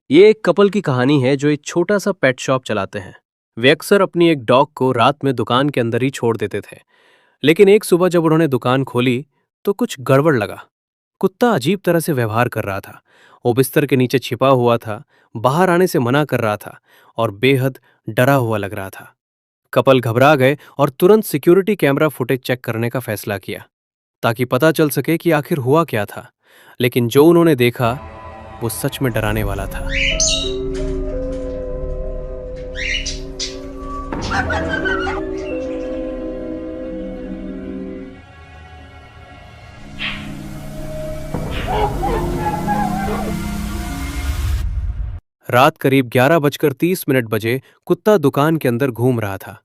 ये एक कपल की कहानी है जो एक छोटा सा पेट शॉप चलाते हैं। वे अक्सर अपनी एक डॉग को रात में दुकान के अंदर ही छोड़ देते थे। लेकिन एक सुबह जब उन्होंने दुकान खोली तो कुछ गड़बड़ लगा। कुत्ता अजीब तरह से व्यवहार कर रहा था। वो बिस्तर के नीचे छिपा हुआ था, बाहर आने से मना कर रहा था और बेहद डरा हुआ लग रहा था। कपल घबरा गए और तुरंत सिक्योरिटी कैमरा फुटेज चेक करने का फैसला किया ताकि पता चल सके कि आखिर हुआ क्या था। लेकिन जो उन्होंने देखा वो सच में डराने वाला था। रात करीब 11:30 बजे कुत्ता दुकान के अंदर घूम रहा था।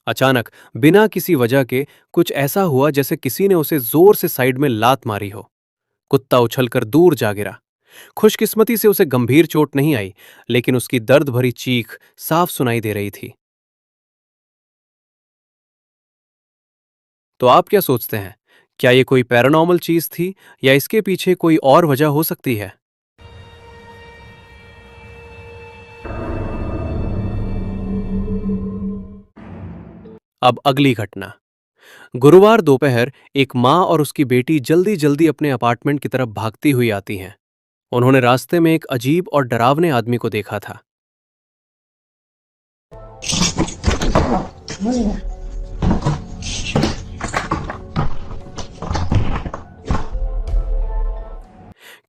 अचानक बिना किसी वजह के कुछ ऐसा हुआ जैसे किसी ने उसे जोर से साइड में लात मारी हो। कुत्ता उछलकर दूर जा गिरा। खुशकिस्मती से उसे गंभीर चोट नहीं आई, लेकिन उसकी दर्द भरी चीख साफ सुनाई दे रही थी। तो आप क्या सोचते हैं? क्या ये कोई पैरानॉर्मल चीज थी या इसके पीछे कोई और वजह हो सकती है? अब अगली घटना। गुरुवार दोपहर एक माँ और उसकी बेटी जल्दी जल्दी अपने अपार्टमेंट की तरफ भागती हुई आती हैं। उन्होंने रास्ते में एक अजीब और डरावने आदमी को देखा था।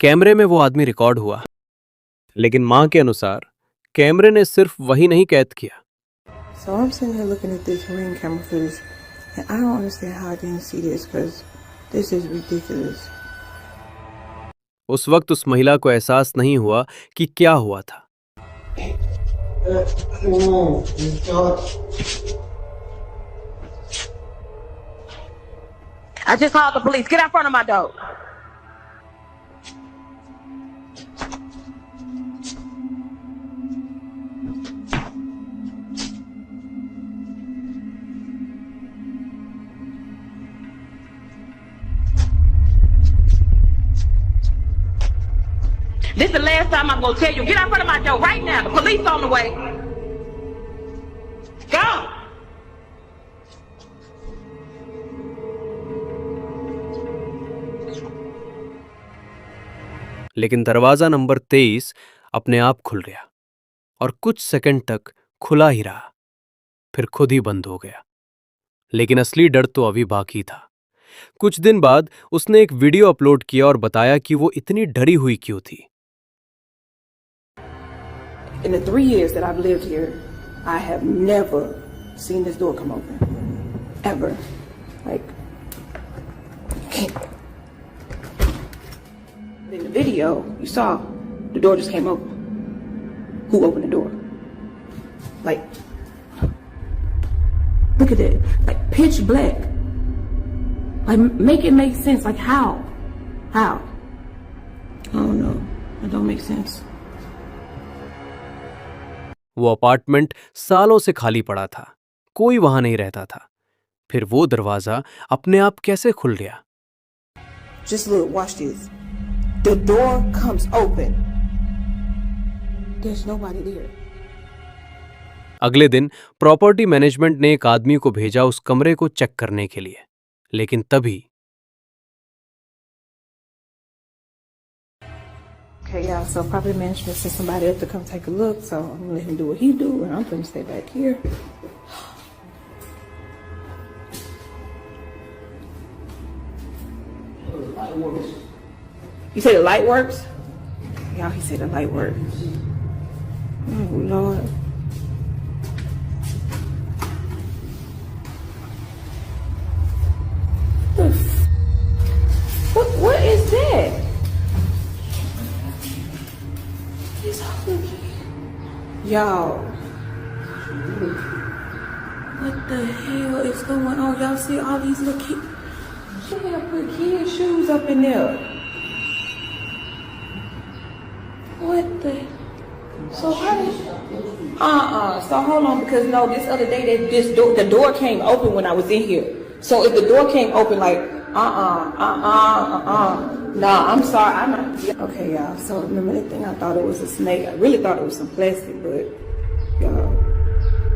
कैमरे में वो आदमी रिकॉर्ड हुआ, लेकिन माँ के अनुसार कैमरे ने सिर्फ वही नहीं कैद किया। So I'm sitting here looking at this ring camera footage, and I don't understand how I didn't see this because this is ridiculous. उस वक्त उस महिला को एहसास नहीं हुआ कि क्या हुआ था। I just called the police. Get out front of my door. This is the last time I'm gonna tell you. Get out front of my door right now. The police on the way. Go. लेकिन दरवाजा number 23 अपने आप खुल गया और कुछ second तक खुला ही रहा, फिर खुद ही बंद हो गया। लेकिन असली डर तो अभी बाकी था। कुछ दिन बाद उसने एक वीडियो अपलोड किया और बताया कि वो इतनी डरी हुई क्यों थी। In the 3 years that I've lived here, I have never seen this door come open. Ever. Like, can't. In the video, you saw the door just came open. Who opened the door? Like, look at it. Like, pitch black. Like, make it make sense. Like, how? How? I don't know. It don't make sense. वो apartment सालों से खाली पड़ा था, कोई वहां नहीं रहता था। फिर वो दरवाजा अपने आप कैसे खुल गया? Just look, watch this. The door comes open. There's nobody there. अगले दिन प्रॉपर्टी मैनेजमेंट ने एक आदमी को भेजा उस कमरे को चेक करने के लिए, लेकिन तभी Okay, yeah, so property management sent somebody up to come take a look, so I'm gonna let him do what he do, and I'm gonna stay back here. You say the light works? Y'all, he said the light works. Oh, Lord. What is that? Y'all, what the hell is going on? Y'all see all these little kids? She had put kids' shoes up in there. What the? So how did? So hold on, because no, this other day the door came open when I was in here. So if the door came open, like No, I'm sorry. I'm not. Yeah. Okay, y'all. So remember that thing? I thought it was a snake. I really thought it was some plastic, but y'all,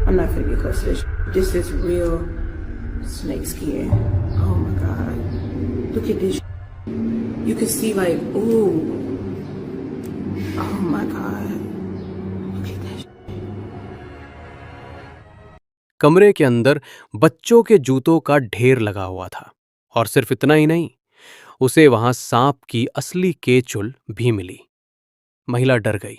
I'm not gonna get close to this. This is real snake skin. Oh my god! Look at this. You can see like, ooh. Oh my god! Look at that. कमरे के अंदर बच्चों के जूतों का ढेर लगा हुआ था और सिर्फ इतना ही नहीं, उसे वहां सांप की असली केचुल भी मिली। महिला डर गई,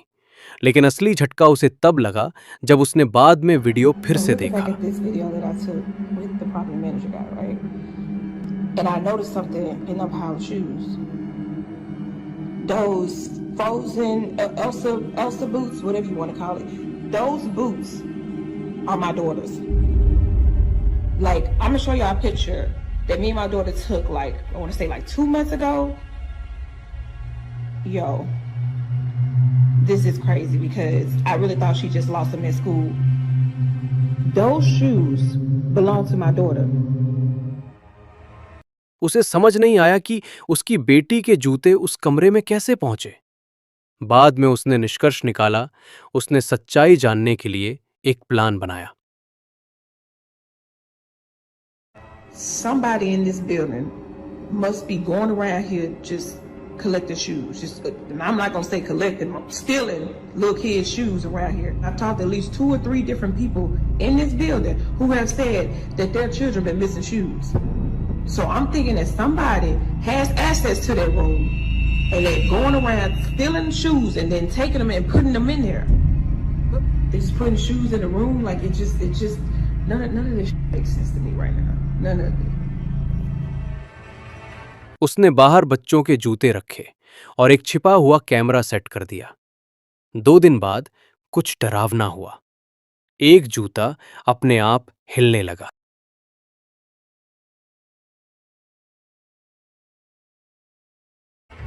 लेकिन असली झटका उसे तब लगा जब उसने बाद में वीडियो फिर से Look back देखा। at this video that I took with the property manager guy, right? And I noticed something in them house shoes. Those frozen Elsa boots, whatever you want to call it. Those boots are my daughter's. Like, I'm gonna show y'all a picture that me and my daughter took, like, I want to say like 2 months ago. Yo, this is crazy because I really thought she just lost them at school. Those shoes belong to my daughter. उसे समझ नहीं आया कि उसकी बेटी के जूते उस कमरे में कैसे पहुंचे। बाद में उसने निष्कर्ष निकाला, उसने सच्चाई जानने के लिए एक प्लान बनाया। Somebody in this building must be going around here just collecting shoes. Just, and I'm not gonna say collecting, stealing little kids' shoes around here. I've talked to at least 2 or 3 different people in this building who have said that their children been missing shoes. So I'm thinking that somebody has access to that room and they're going around stealing shoes and then taking them and putting them in there. They're just putting shoes in the room. Like it just none of this makes sense to me right now. None of it. उसने बाहर बच्चों के जूते रखे और एक छिपा हुआ कैमरा सेट कर दिया। 2 दिन बाद कुछ डरावना हुआ। एक जूता अपने आप हिलने लगा।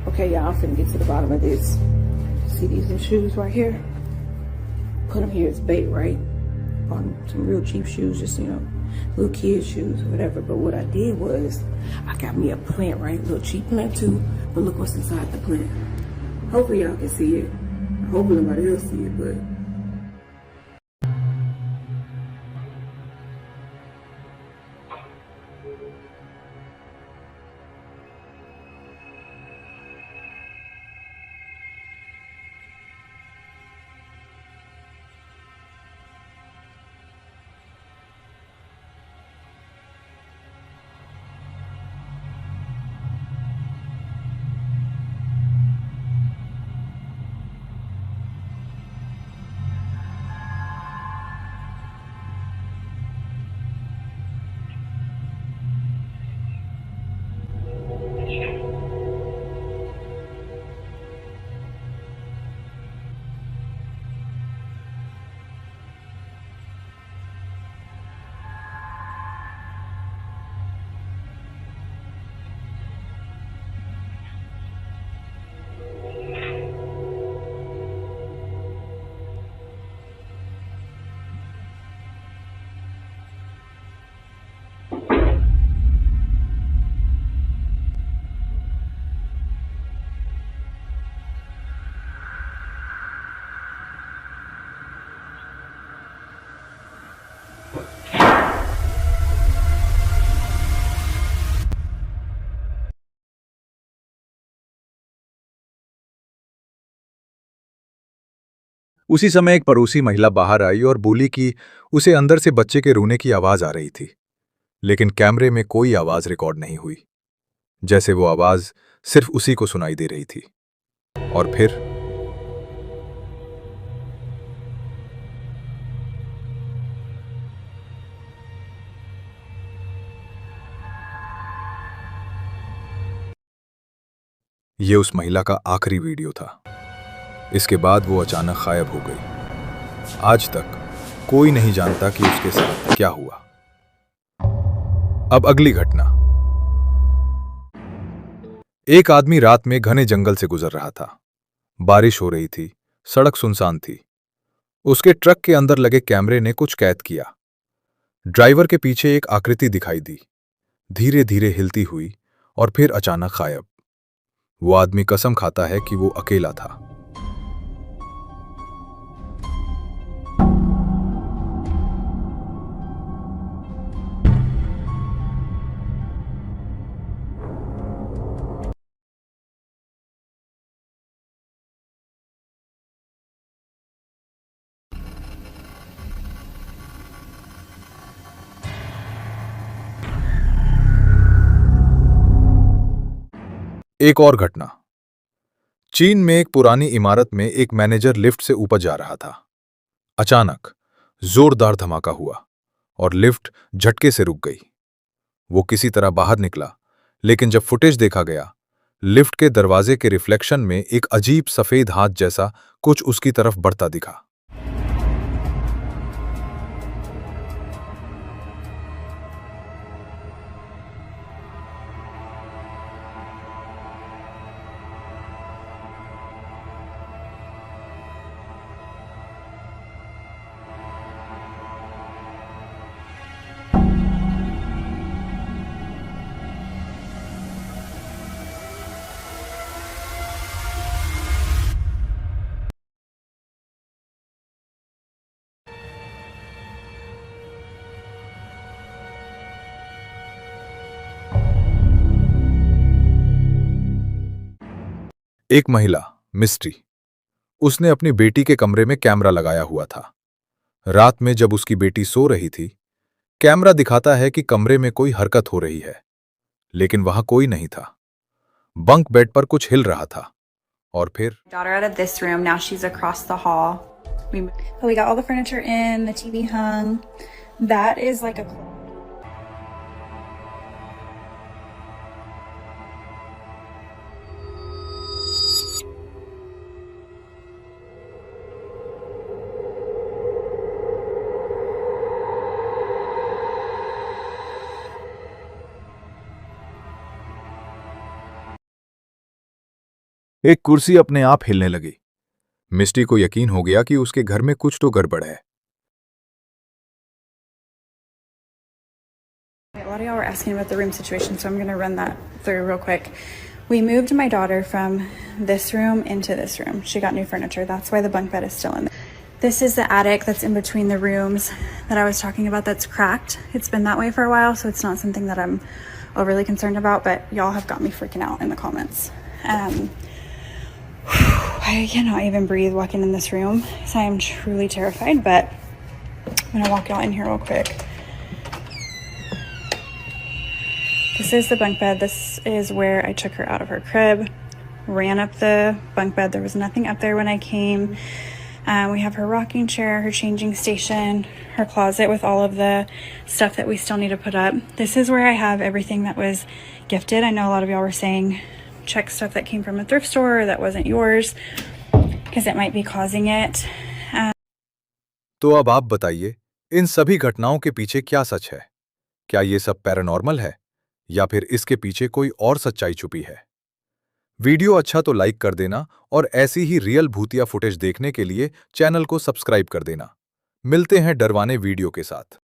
Okay, y'all, I'm finna get to the bottom of this. See these little shoes right here? Put them here as bait, right? On some real cheap shoes, just, little kid shoes or whatever. But what I did was, I got me a plant, right? A little cheap plant too. But look what's inside the plant. Hopefully y'all can see it. Hopefully nobody else see it, but... उसी समय एक पड़ोसी महिला बाहर आई और बोली कि उसे अंदर से बच्चे के रोने की आवाज आ रही थी, लेकिन कैमरे में कोई आवाज रिकॉर्ड नहीं हुई, जैसे वो आवाज सिर्फ उसी को सुनाई दे रही थी। और फिर ये उस महिला का आखिरी वीडियो था। इसके बाद वो अचानक गायब हो गई। आज तक कोई नहीं जानता कि उसके साथ क्या हुआ। अब अगली घटना। एक आदमी रात में घने जंगल से गुजर रहा था। बारिश हो रही थी, सड़क सुनसान थी। उसके ट्रक के अंदर लगे कैमरे ने कुछ कैद किया। ड्राइवर के पीछे एक आकृति दिखाई दी, धीरे धीरे हिलती हुई और फिर अचानक गायब। वो आदमी कसम खाता है कि वो अकेला था। एक और घटना। चीन में एक पुरानी इमारत में एक मैनेजर लिफ्ट से ऊपर जा रहा था। अचानक जोरदार धमाका हुआ और लिफ्ट झटके से रुक गई। वो किसी तरह बाहर निकला, लेकिन जब फुटेज देखा गया, लिफ्ट के दरवाजे के रिफ्लेक्शन में एक अजीब सफेद हाथ जैसा कुछ उसकी तरफ बढ़ता दिखा। एक महिला, मिस्ट्री, उसने अपनी बेटी के कमरे में कैमरा लगाया हुआ था। रात में जब उसकी बेटी सो रही थी, कैमरा दिखाता है कि कमरे में कोई हरकत हो रही है, लेकिन वहां कोई नहीं था। बंक बेड पर कुछ हिल रहा था और फिर Daughter out of this room. Now she's across the hall. We got all the furniture in, the TV hung. That is like a एक कुर्सी अपने आप हिलने लगी। मिस्टी को यकीन हो गया कि उसके घर में कुछ तो गड़बड़ है। A lot of y'all were asking about the room situation, so I'm going to run that through real quick. We moved my daughter from this room into this room. She got new furniture. That's why the bunk bed is still in there. This is the attic that's in between the rooms that I was talking about that's cracked. It's been that way for a while, so it's not something that I'm overly concerned about, but y'all have got me freaking out in the comments. I cannot even breathe walking in this room, so I am truly terrified, but I'm going to walk y'all in here real quick. This is the bunk bed. This is where I took her out of her crib, ran up the bunk bed. There was nothing up there when I came. We have her rocking chair, her changing station, her closet with all of the stuff that we still need to put up. This is where I have everything that was gifted. I know a lot of y'all were saying check stuff that came from a thrift store or that wasn't yours because it might be causing it. तो अब आप बताइए, इन सभी घटनाओं के पीछे क्या सच है? क्या ये सब पैरानॉर्मल है या फिर इसके पीछे कोई और सच्चाई छुपी है? वीडियो अच्छा तो लाइक कर देना और ऐसी ही रियल भूतिया फुटेज देखने के लिए चैनल को सब्सक्राइब कर देना। मिलते हैं डरवाने वीडियो के साथ।